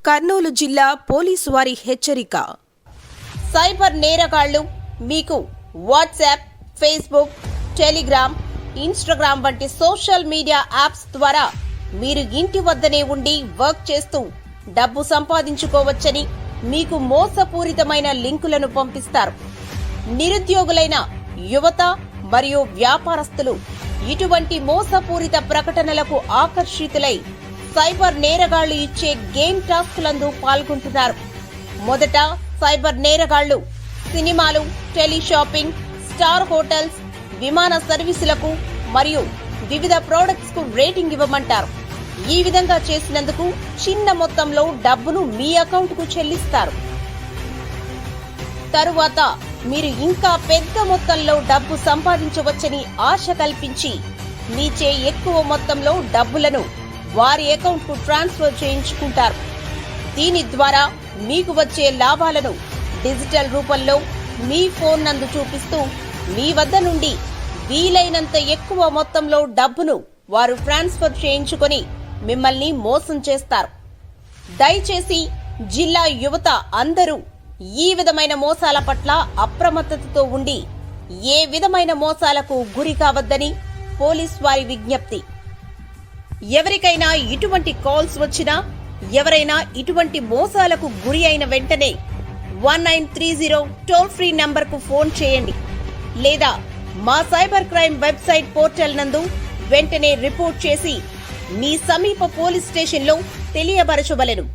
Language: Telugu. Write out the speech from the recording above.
కర్నూలు జిల్లా పోలీసు వారి హెచ్చరిక. సైబర్ నేరగాళ్లు మీకు వాట్సాప్, ఫేస్బుక్, టెలిగ్రామ్, ఇన్స్టాగ్రామ్ వంటి సోషల్ మీడియా యాప్స్ ద్వారా మీరు ఇంటి వద్దనే ఉండి వర్క్ చేస్తూ డబ్బు సంపాదించుకోవచ్చని మీకు మోసపూరితమైన లింకులను పంపిస్తారు. నిరుద్యోగులైన యువత మరియు వ్యాపారస్తులు ఇటువంటి మోసపూరిత ప్రకటనలకు ఆకర్షితులై సైబర్ నేరగాళ్లు ఇచ్చే గేమ్ టాస్క్లందు పాల్గొంటున్నారు. మొదట సైబర్ నేరగాళ్లు సినిమాలు, టెలిషాపింగ్, స్టార్ హోటల్స్, విమాన సర్వీసులకు మరియు వివిధ ప్రొడక్ట్స్ కు రేటింగ్ ఇవ్వమంటారు. ఈ విధంగా చేసినందుకు చిన్న మొత్తంలో డబ్బును మీ అకౌంట్ కు చెల్లిస్తారు. తరువాత మీరు ఇంకా పెద్ద మొత్తంలో డబ్బు సంపాదించవచ్చని ఆశ కల్పించి మీచే ఎక్కువ మొత్తంలో డబ్బులను వారి అకౌంట్ కు ట్రాన్స్ఫర్ చేయించుకుంటారు. దీని ద్వారా మీకు వచ్చే లాభాలను డిజిటల్ రూపంలో మీ ఫోన్ నందు చూపిస్తూ మీ వద్ద నుండి వీలైనంత ఎక్కువ మొత్తంలో డబ్బును వారు ట్రాన్స్ఫర్ చేయించుకొని మిమ్మల్ని మోసం చేస్తారు. దయచేసి జిల్లా యువత అందరూ ఈ విధమైన మోసాల పట్ల అప్రమత్తతతో ఉండి ఏ విధమైన మోసాలకు గురి కావద్దని పోలీస్ వారి విజ్ఞప్తి. ఎవరికైనా ఇటువంటి కాల్స్ వచ్చినా, ఎవరైనా ఇటువంటి మోసాలకు గురి అయిన వెంటనే 1930 టోల్ ఫ్రీ నంబర్కు ఫోన్ చేయండి లేదా మా సైబర్ క్రైమ్ వెబ్సైట్ పోర్టల్ నందు వెంటనే రిపోర్ట్ చేసి మీ సమీప పోలీస్ స్టేషన్లో తెలియపరచవలెను.